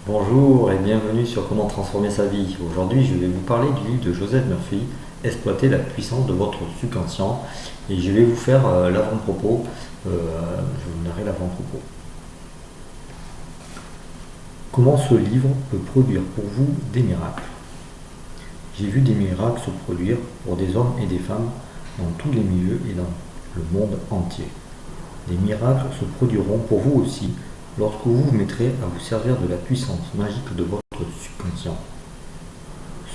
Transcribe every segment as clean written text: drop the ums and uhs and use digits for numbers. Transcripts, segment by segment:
Bonjour et bienvenue sur Comment transformer sa vie. Aujourd'hui, je vais vous parler du livre de Joseph Murphy, Exploiter la puissance de votre subconscient. Et je vais vous faire l'avant-propos. Je vous narrer l'avant-propos. Comment ce livre peut produire pour vous des miracles? J'ai vu des miracles se produire pour des hommes et des femmes dans tous les milieux et dans le monde entier. Des miracles se produiront pour vous aussi lorsque vous vous mettrez à vous servir de la puissance magique de votre subconscient.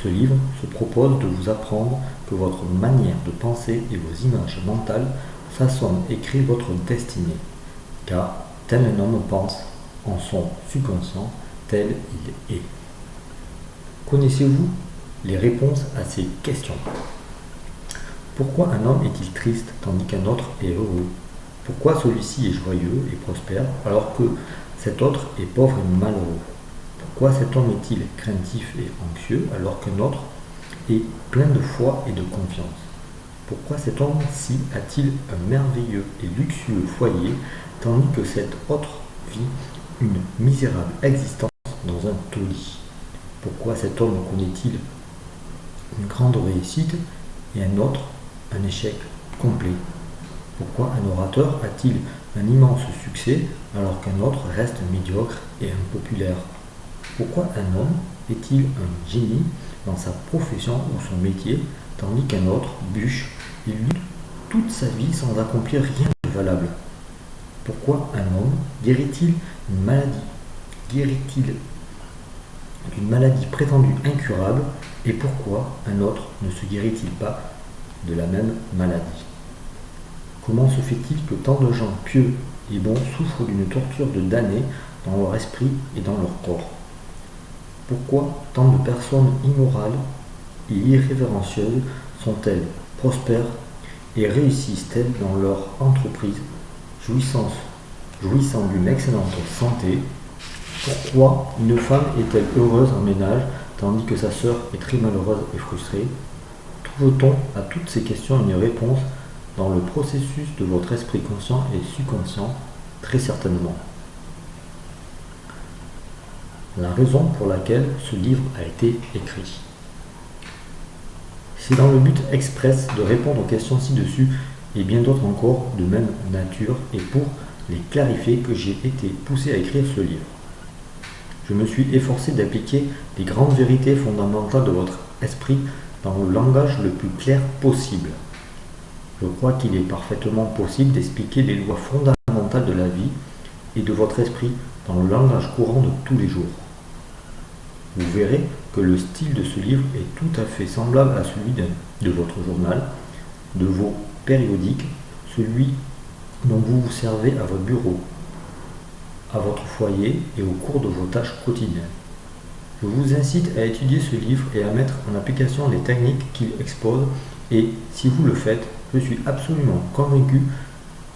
Ce livre se propose de vous apprendre que votre manière de penser et vos images mentales façonnent et créent votre destinée. Car tel un homme pense en son subconscient, tel il est. Connaissez-vous les réponses à ces questions? Pourquoi un homme est-il triste tandis qu'un autre est heureux? Pourquoi celui-ci est joyeux et prospère alors que cet autre est pauvre et malheureux? Pourquoi cet homme est-il craintif et anxieux alors qu'un autre est plein de foi et de confiance? Pourquoi cet homme-ci a-t-il un merveilleux et luxueux foyer tandis que cet autre vit une misérable existence dans un taudis? Pourquoi cet homme connaît-il une grande réussite et un autre un échec complet? Pourquoi un orateur a-t-il un immense succès alors qu'un autre reste médiocre et impopulaire? Pourquoi un homme est-il un génie dans sa profession ou son métier tandis qu'un autre bûche et lutte toute sa vie sans accomplir rien de valable? Pourquoi un homme guérit-il une maladie? Guérit-il d'une maladie prétendue incurable et pourquoi un autre ne se guérit-il pas de la même maladie? Comment se fait-il que tant de gens pieux et bons souffrent d'une torture de damnés dans leur esprit et dans leur corps? Pourquoi tant de personnes immorales et irrévérencieuses sont-elles prospères et réussissent-elles dans leur entreprise, jouissant d'une excellente santé? Pourquoi une femme est-elle heureuse en ménage tandis que sa sœur est très malheureuse et frustrée? Trouve-t-on à toutes ces questions une réponse dans le processus de votre esprit conscient et subconscient? Très certainement. La raison pour laquelle ce livre a été écrit. C'est dans le but express de répondre aux questions ci-dessus et bien d'autres encore de même nature et pour les clarifier que j'ai été poussé à écrire ce livre. Je me suis efforcé d'appliquer les grandes vérités fondamentales de votre esprit dans le langage le plus clair possible. Je crois qu'il est parfaitement possible d'expliquer les lois fondamentales de la vie et de votre esprit dans le langage courant de tous les jours. Vous verrez que le style de ce livre est tout à fait semblable à celui de votre journal, de vos périodiques, celui dont vous vous servez à votre bureau, à votre foyer et au cours de vos tâches quotidiennes. Je vous incite à étudier ce livre et à mettre en application les techniques qu'il expose et, si vous le faites, je suis absolument convaincu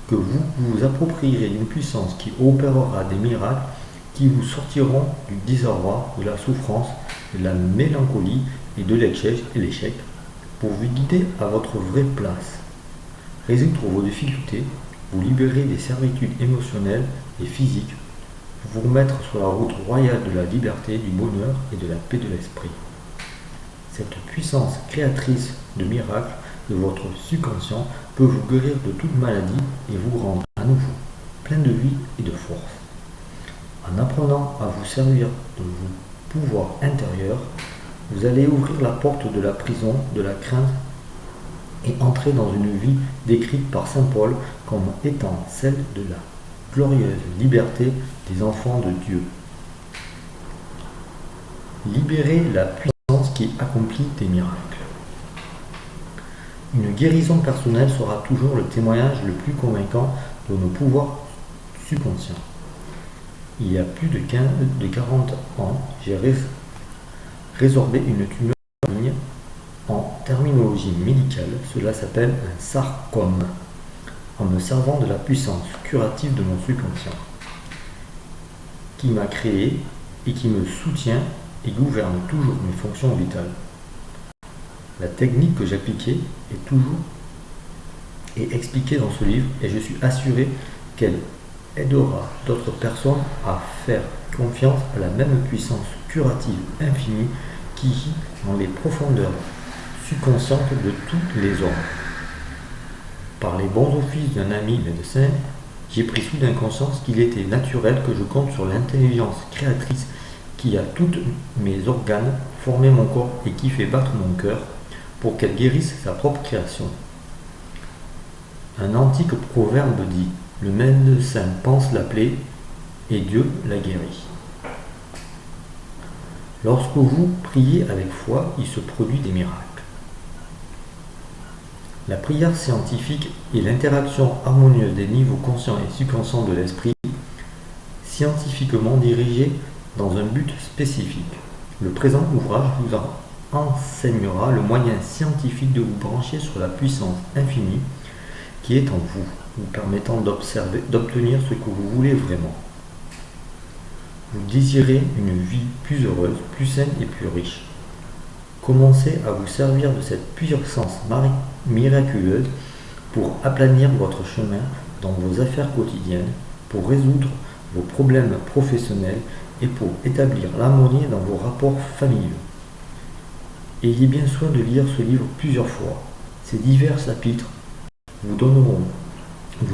que vous vous approprierez une puissance qui opérera des miracles qui vous sortiront du désarroi, de la souffrance, de la mélancolie et de l'échec pour vous guider à votre vraie place, résoudre vos difficultés, vous libérer des servitudes émotionnelles et physiques, vous remettre sur la route royale de la liberté, du bonheur et de la paix de l'esprit. Cette puissance créatrice de miracles de votre subconscient peut vous guérir de toute maladie et vous rendre à nouveau plein de vie et de force. En apprenant à vous servir de vos pouvoirs intérieurs, vous allez ouvrir la porte de la prison, de la crainte et entrer dans une vie décrite par saint Paul comme étant celle de la glorieuse liberté des enfants de Dieu. Libérez la puissance qui accomplit des miracles. Une guérison personnelle sera toujours le témoignage le plus convaincant de nos pouvoirs subconscients. Il y a plus de 40 ans, j'ai résorbé une tumeur maligne. En terminologie médicale, cela s'appelle un sarcome, en me servant de la puissance curative de mon subconscient, qui m'a créé et qui me soutient et gouverne toujours mes fonctions vitales. La technique que j'appliquais est expliquée dans ce livre et je suis assuré qu'elle aidera d'autres personnes à faire confiance à la même puissance curative infinie qui gît dans les profondeurs subconscientes de tous les hommes. Par les bons offices d'un ami médecin, j'ai pris soudain conscience qu'il était naturel que je compte sur l'intelligence créatrice qui a tous mes organes, formé mon corps et qui fait battre mon cœur pour qu'elle guérisse sa propre création. Un antique proverbe dit « Le médecin pense la plaie et Dieu la guérit ». Lorsque vous priez avec foi, il se produit des miracles. La prière scientifique est l'interaction harmonieuse des niveaux conscients et subconscients de l'esprit, scientifiquement dirigée dans un but spécifique. Le présent ouvrage vous enseignera le moyen scientifique de vous brancher sur la puissance infinie qui est en vous, vous permettant d'obtenir ce que vous voulez vraiment. Vous désirez une vie plus heureuse, plus saine et plus riche. Commencez à vous servir de cette puissance miraculeuse pour aplanir votre chemin dans vos affaires quotidiennes, pour résoudre vos problèmes professionnels et pour établir l'harmonie dans vos rapports familiaux. Ayez bien soin de lire ce livre plusieurs fois. Ces divers chapitres vous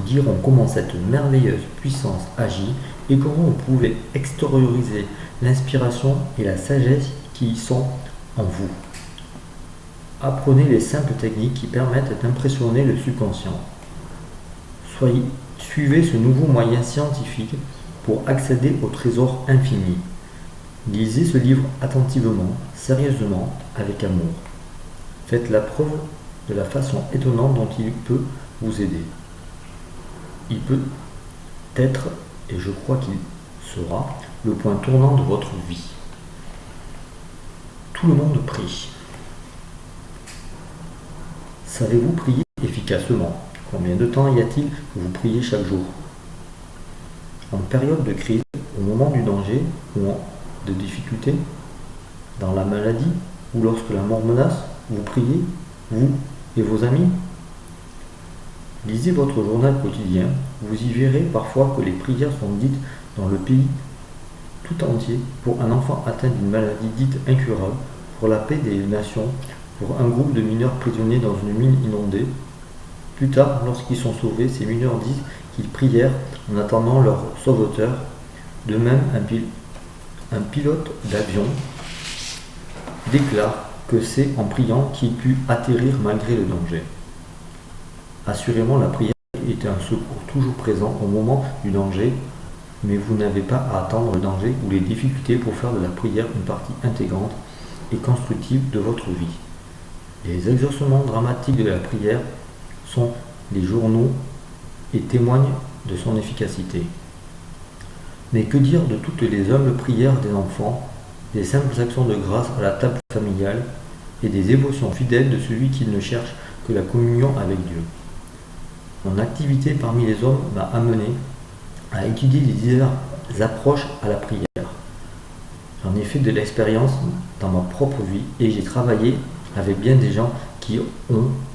diront comment cette merveilleuse puissance agit et comment vous pouvez extérioriser l'inspiration et la sagesse qui sont en vous. Apprenez les simples techniques qui permettent d'impressionner le subconscient. Suivez ce nouveau moyen scientifique pour accéder au trésor infini. Lisez ce livre attentivement, sérieusement, avec amour. Faites la preuve de la façon étonnante dont il peut vous aider. Il peut être, et je crois qu'il sera, le point tournant de votre vie. Tout le monde prie. Savez-vous prier efficacement? Combien de temps y a-t-il que vous priez chaque jour? En période de crise, au moment du danger ou de difficulté, dans la maladie ou lorsque la mort menace, vous priez, vous et vos amis? Lisez votre journal quotidien, vous y verrez parfois que les prières sont dites dans le pays tout entier pour un enfant atteint d'une maladie dite incurable, pour la paix des nations, pour un groupe de mineurs prisonniers dans une mine inondée. Plus tard, lorsqu'ils sont sauvés, ces mineurs disent qu'ils prièrent en attendant leur sauveteur. De même, un pilote d'avion déclare que c'est en priant qu'il put atterrir malgré le danger. Assurément, la prière est un secours toujours présent au moment du danger, mais vous n'avez pas à attendre le danger ou les difficultés pour faire de la prière une partie intégrante et constructive de votre vie. Les exaucements dramatiques de la prière sont les journaux et témoignent de son efficacité. Mais que dire de toutes les humbles prières des enfants, des simples actions de grâce à la table familiale et des dévotions fidèles de celui qui ne cherche que la communion avec Dieu. Mon activité parmi les hommes m'a amené à étudier les diverses approches à la prière. J'en ai fait de l'expérience dans ma propre vie et j'ai travaillé avec bien des gens qui ont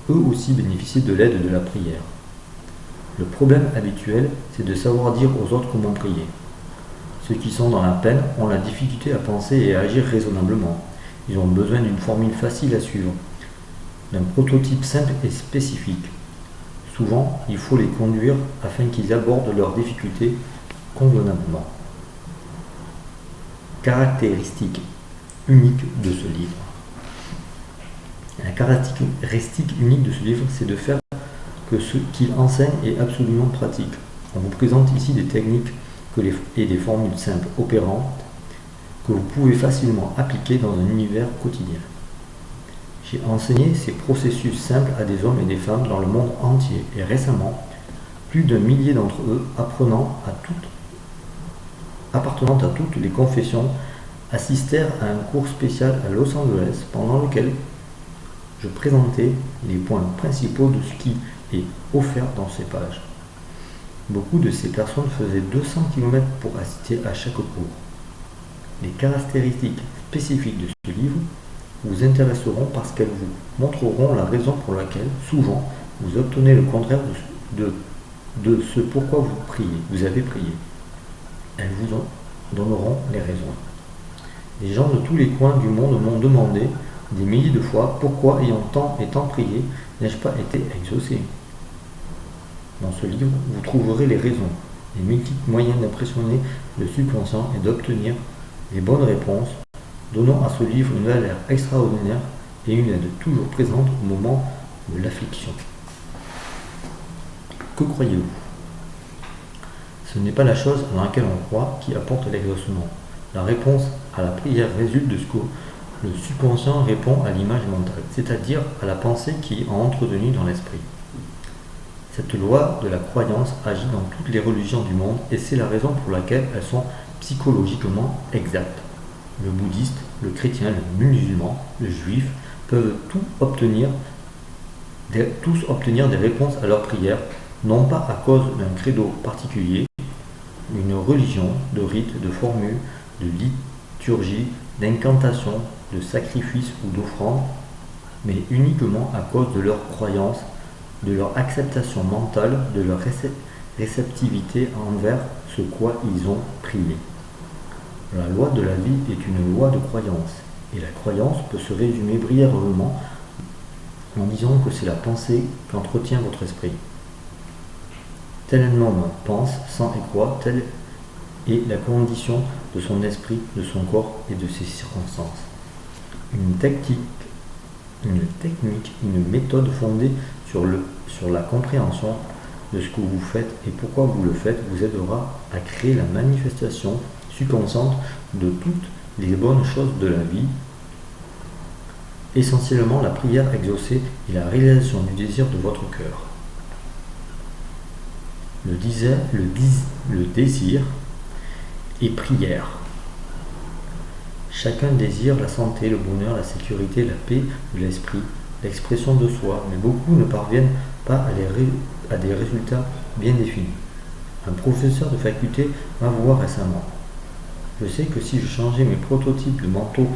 eux aussi bénéficié de l'aide de la prière. Le problème habituel, c'est de savoir dire aux autres comment prier. Ceux qui sont dans la peine ont la difficulté à penser et à agir raisonnablement. Ils ont besoin d'une formule facile à suivre, d'un prototype simple et spécifique. Souvent, il faut les conduire afin qu'ils abordent leurs difficultés convenablement. Caractéristique unique de ce livre. La caractéristique unique de ce livre, c'est de faire que ce qu'il enseigne est absolument pratique. On vous présente ici des techniques et des formules simples, opérantes, que vous pouvez facilement appliquer dans un univers quotidien. J'ai enseigné ces processus simples à des hommes et des femmes dans le monde entier et récemment, plus d'un millier d'entre eux appartenant à toutes les confessions assistèrent à un cours spécial à Los Angeles pendant lequel je présentais les points principaux de ce qui est offert dans ces pages. Beaucoup de ces personnes faisaient 200 km pour assister à chaque cours. Les caractéristiques spécifiques de ce livre vous intéresseront parce qu'elles vous montreront la raison pour laquelle, souvent, vous obtenez le contraire de ce pourquoi vous avez prié. Elles donneront les raisons. Les gens de tous les coins du monde m'ont demandé des milliers de fois pourquoi, ayant tant et tant prié, n'ai-je pas été exaucé. Dans ce livre, vous trouverez les raisons, les multiples moyens d'impressionner le subconscient et d'obtenir les bonnes réponses, donnant à ce livre une valeur extraordinaire et une aide toujours présente au moment de l'affliction. Que croyez-vous? Ce n'est pas la chose dans laquelle on croit qui apporte l'exaucement. La réponse à la prière résulte de ce que le subconscient répond à l'image mentale, c'est-à-dire à la pensée qui est entretenue dans l'esprit. Cette loi de la croyance agit dans toutes les religions du monde et c'est la raison pour laquelle elles sont psychologiquement exactes. Le bouddhiste, le chrétien, le musulman, le juif peuvent tous obtenir des réponses à leurs prières, non pas à cause d'un credo particulier, d'une religion, de rites, de formules, de liturgie, d'incantations, de sacrifices ou d'offrandes, mais uniquement à cause de leur croyance, de leur acceptation mentale, de leur réceptivité envers ce quoi ils ont prié. La loi de la vie est une loi de croyance, et la croyance peut se résumer brièvement en disant que c'est la pensée qu'entretient votre esprit. Tel un homme pense, sent et croit, telle est la condition de son esprit, de son corps et de ses circonstances. Une technique, une méthode fondée sur la compréhension de ce que vous faites et pourquoi vous le faites vous aidera à créer la manifestation subconsciente de toutes les bonnes choses de la vie. Essentiellement, la prière exaucée est la réalisation du désir de votre cœur. Le désir est prière. Chacun désire la santé, le bonheur, la sécurité, la paix de l'esprit, l'expression de soi, mais beaucoup ne parviennent pas à des résultats bien définis. Un professeur de faculté m'a voir récemment. Je sais que si je changeais mes prototypes de manteau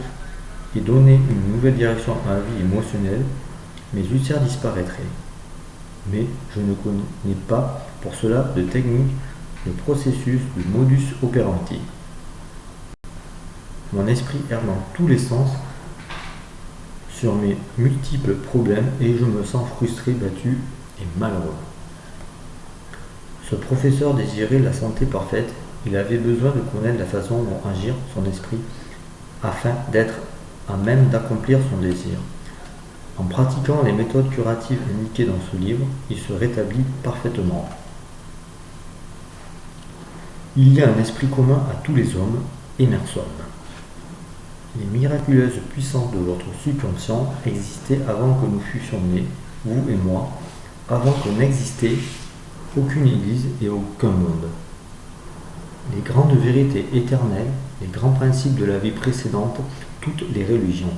et donnais une nouvelle direction à ma vie émotionnelle, mes ulcères disparaîtraient. Mais je ne connais pas pour cela de technique, de processus, de modus operandi. Mon esprit erre dans tous les sens sur mes multiples problèmes et je me sens frustré, battu et malheureux. Ce professeur désirait la santé parfaite. Il avait besoin de connaître la façon dont agir son esprit afin d'être à même d'accomplir son désir. En pratiquant les méthodes curatives indiquées dans ce livre, il se rétablit parfaitement. Il y a un esprit commun à tous les hommes, Emerson. Les miraculeuses puissances de votre subconscient existaient avant que nous fussions nés, vous et moi, avant que n'existait aucune église et aucun monde. Les grandes vérités éternelles, les grands principes de la vie précédente, toutes les religions.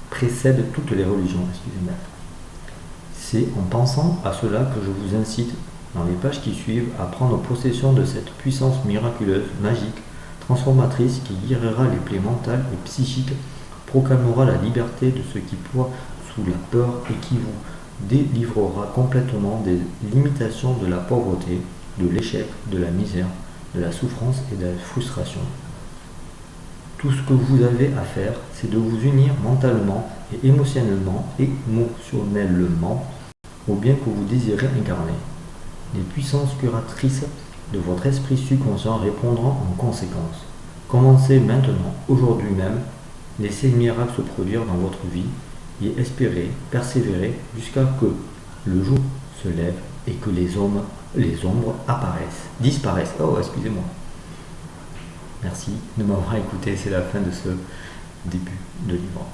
Précèdent toutes les religions, excusez-moi. C'est en pensant à cela que je vous incite, dans les pages qui suivent, à prendre possession de cette puissance miraculeuse, magique, transformatrice qui guérira les plaies mentales et psychiques, proclamera la liberté de ce qui ploie sous la peur et qui vous délivrera complètement des limitations de la pauvreté, de l'échec, de la misère, de la souffrance et de la frustration. Tout ce que vous avez à faire, c'est de vous unir mentalement et émotionnellement au bien que vous désirez incarner. Les puissances curatrices de votre esprit subconscient répondront en conséquence. Commencez maintenant, aujourd'hui même, laissez le miracle se produire dans votre vie et espérez, persévérez jusqu'à que le jour se lève et que les ombres disparaissent. Oh, excusez-moi. Merci de m'avoir écouté, c'est la fin de ce début de livre.